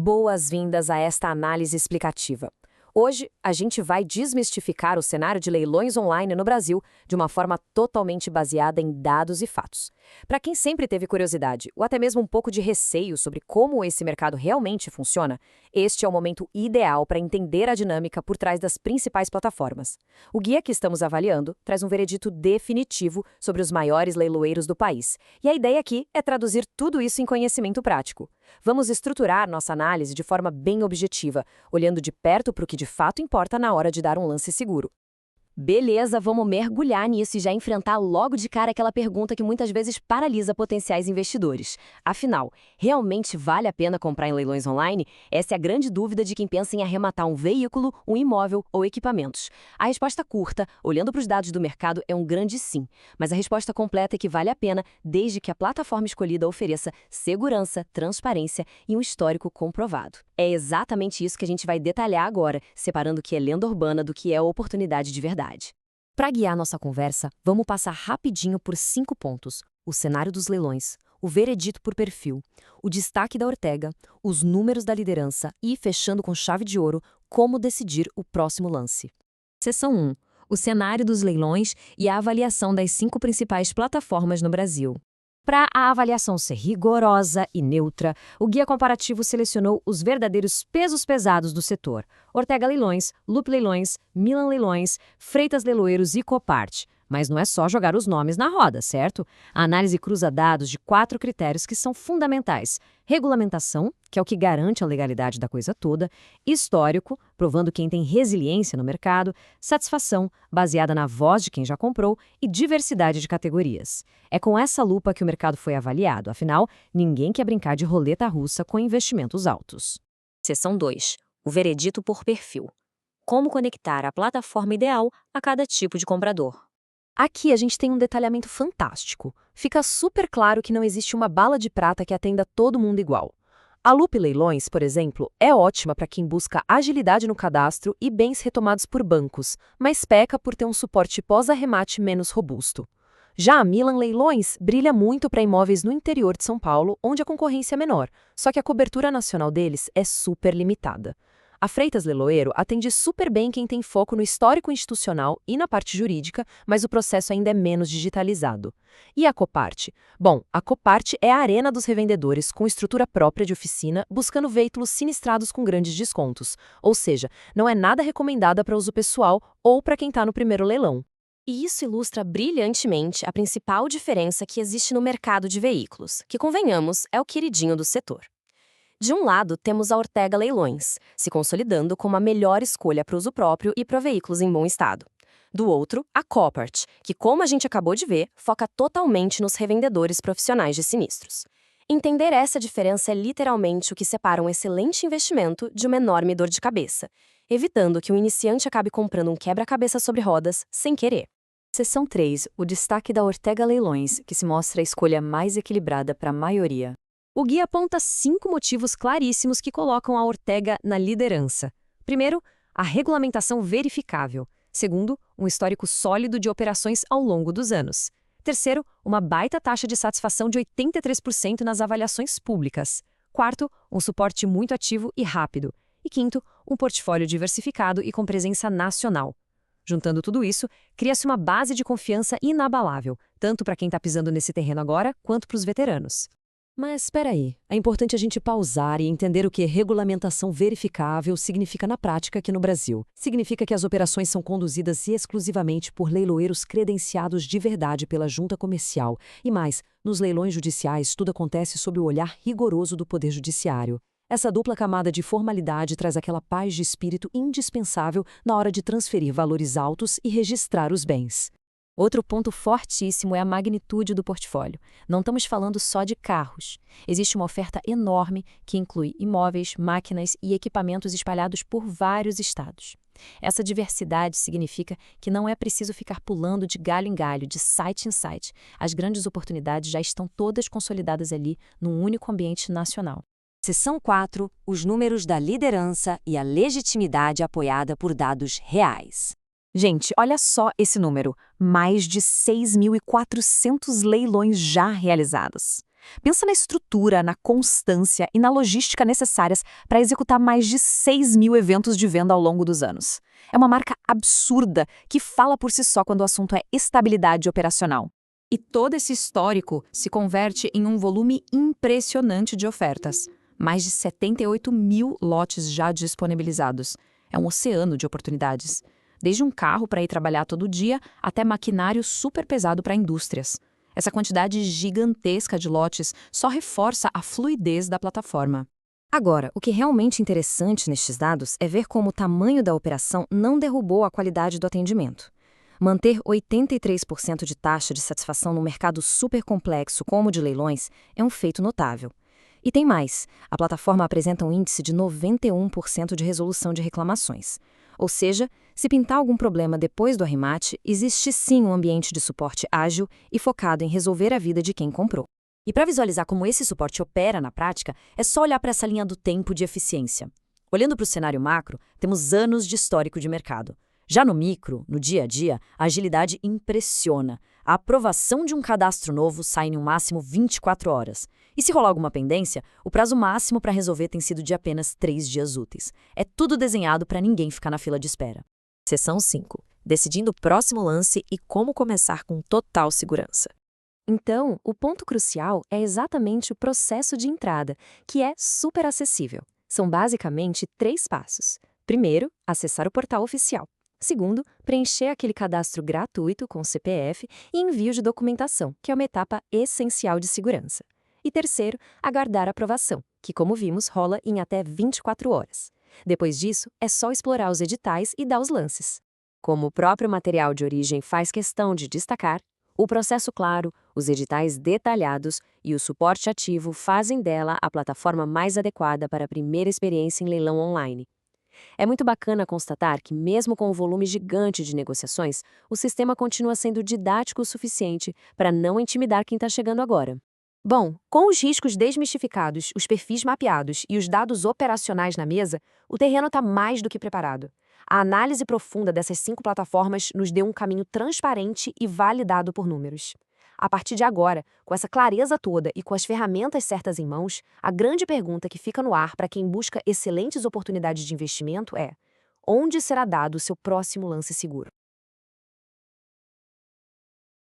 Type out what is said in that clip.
Boas-vindas a esta análise explicativa. Hoje, a gente vai desmistificar o cenário de leilões online no Brasil de uma forma totalmente baseada em dados e fatos. Para quem sempre teve curiosidade ou até mesmo um pouco de receio sobre como esse mercado realmente funciona, este é o momento ideal para entender a dinâmica por trás das principais plataformas. O guia que estamos avaliando traz um veredito definitivo sobre os maiores leiloeiros do país. E a ideia aqui é traduzir tudo isso em conhecimento prático. Vamos estruturar nossa análise de forma bem objetiva, olhando de perto para o que de fato importa na hora de dar um lance seguro. Beleza, vamos mergulhar nisso e já enfrentar logo de cara aquela pergunta que muitas vezes paralisa potenciais investidores. Afinal, realmente vale a pena comprar em leilões online? Essa é a grande dúvida de quem pensa em arrematar um veículo, um imóvel ou equipamentos. A resposta curta, olhando para os dados do mercado, é um grande sim. Mas a resposta completa é que vale a pena, desde que a plataforma escolhida ofereça segurança, transparência e um histórico comprovado. É exatamente isso que a gente vai detalhar agora, separando o que é lenda urbana do que é oportunidade de verdade. Para guiar nossa conversa, vamos passar rapidinho por 5 pontos: o cenário dos leilões, o veredito por perfil, o destaque da Ortega, os números da liderança e, fechando com chave de ouro, como decidir o próximo lance. Seção 1. O cenário dos leilões e a avaliação das 5 principais plataformas no Brasil. Para a avaliação ser rigorosa e neutra, o guia comparativo selecionou os verdadeiros pesos pesados do setor: Ortega Leilões, Loop Leilões, Milan Leilões, Freitas Leiloeiros e Copart. Mas não é só jogar os nomes na roda, certo? A análise cruza dados de 4 critérios que são fundamentais: regulamentação, que é o que garante a legalidade da coisa toda; histórico, provando quem tem resiliência no mercado; satisfação, baseada na voz de quem já comprou; e diversidade de categorias. É com essa lupa que o mercado foi avaliado, afinal, ninguém quer brincar de roleta russa com investimentos altos. Seção 2. O veredito por perfil. Como conectar a plataforma ideal a cada tipo de comprador. Aqui a gente tem um detalhamento fantástico. Fica super claro que não existe uma bala de prata que atenda todo mundo igual. A Loop Leilões, por exemplo, é ótima para quem busca agilidade no cadastro e bens retomados por bancos, mas peca por ter um suporte pós-arremate menos robusto. Já a Milan Leilões brilha muito para imóveis no interior de São Paulo, onde a concorrência é menor, só que a cobertura nacional deles é super limitada. A Freitas Leiloeiro atende super bem quem tem foco no histórico institucional e na parte jurídica, mas o processo ainda é menos digitalizado. E a Copart? Bom, a Copart é a arena dos revendedores com estrutura própria de oficina, buscando veículos sinistrados com grandes descontos. Ou seja, não é nada recomendada para uso pessoal ou para quem está no primeiro leilão. E isso ilustra brilhantemente a principal diferença que existe no mercado de veículos, que, convenhamos, é o queridinho do setor. De um lado, temos a Ortega Leilões, se consolidando como a melhor escolha para uso próprio e para veículos em bom estado. Do outro, a Copart, que, como a gente acabou de ver, foca totalmente nos revendedores profissionais de sinistros. Entender essa diferença é literalmente o que separa um excelente investimento de uma enorme dor de cabeça, evitando que o iniciante acabe comprando um quebra-cabeça sobre rodas sem querer. Seção 3. O destaque da Ortega Leilões, que se mostra a escolha mais equilibrada para a maioria. O guia aponta 5 motivos claríssimos que colocam a Ortega na liderança. Primeiro, a regulamentação verificável. Segundo, um histórico sólido de operações ao longo dos anos. Terceiro, uma baita taxa de satisfação de 83% nas avaliações públicas. Quarto, um suporte muito ativo e rápido. E quinto, um portfólio diversificado e com presença nacional. Juntando tudo isso, cria-se uma base de confiança inabalável, tanto para quem está pisando nesse terreno agora, quanto para os veteranos. Mas espera aí, é importante a gente pausar e entender o que regulamentação verificável significa na prática aqui no Brasil. Significa que as operações são conduzidas exclusivamente por leiloeiros credenciados de verdade pela junta comercial. E mais, nos leilões judiciais tudo acontece sob o olhar rigoroso do Poder Judiciário. Essa dupla camada de formalidade traz aquela paz de espírito indispensável na hora de transferir valores altos e registrar os bens. Outro ponto fortíssimo é a magnitude do portfólio. Não estamos falando só de carros. Existe uma oferta enorme que inclui imóveis, máquinas e equipamentos espalhados por vários estados. Essa diversidade significa que não é preciso ficar pulando de galho em galho, de site em site. As grandes oportunidades já estão todas consolidadas ali, num único ambiente nacional. Seção 4. Os números da liderança e a legitimidade apoiada por dados reais. Gente, olha só esse número, mais de 6.400 leilões já realizados. Pensa na estrutura, na constância e na logística necessárias para executar mais de 6 mil eventos de venda ao longo dos anos. É uma marca absurda que fala por si só quando o assunto é estabilidade operacional. E todo esse histórico se converte em um volume impressionante de ofertas. Mais de 78 mil lotes já disponibilizados. É um oceano de oportunidades. Desde um carro para ir trabalhar todo dia até maquinário super pesado para indústrias. Essa quantidade gigantesca de lotes só reforça a fluidez da plataforma. Agora, o que é realmente interessante nestes dados é ver como o tamanho da operação não derrubou a qualidade do atendimento. Manter 83% de taxa de satisfação num mercado super complexo como o de leilões é um feito notável. E tem mais, a plataforma apresenta um índice de 91% de resolução de reclamações. Ou seja, se pintar algum problema depois do arremate, existe sim um ambiente de suporte ágil e focado em resolver a vida de quem comprou. E para visualizar como esse suporte opera na prática, é só olhar para essa linha do tempo de eficiência. Olhando para o cenário macro, temos anos de histórico de mercado. Já no micro, no dia a dia, a agilidade impressiona. A aprovação de um cadastro novo sai em um máximo 24 horas. E se rolar alguma pendência, o prazo máximo para resolver tem sido de apenas 3 dias úteis. É tudo desenhado para ninguém ficar na fila de espera. Seção 5. Decidindo o próximo lance e como começar com total segurança. Então, o ponto crucial é exatamente o processo de entrada, que é super acessível. São basicamente 3 passos. Primeiro, acessar o portal oficial. Segundo, preencher aquele cadastro gratuito com CPF e envio de documentação, que é uma etapa essencial de segurança. E terceiro, aguardar a aprovação, que, como vimos, rola em até 24 horas. Depois disso, é só explorar os editais e dar os lances. Como o próprio material de origem faz questão de destacar, o processo claro, os editais detalhados e o suporte ativo fazem dela a plataforma mais adequada para a primeira experiência em leilão online. É muito bacana constatar que, mesmo com o volume gigante de negociações, o sistema continua sendo didático o suficiente para não intimidar quem está chegando agora. Bom, com os riscos desmistificados, os perfis mapeados e os dados operacionais na mesa, o terreno está mais do que preparado. A análise profunda dessas 5 plataformas nos deu um caminho transparente e validado por números. A partir de agora, com essa clareza toda e com as ferramentas certas em mãos, a grande pergunta que fica no ar para quem busca excelentes oportunidades de investimento é: onde será dado o seu próximo lance seguro?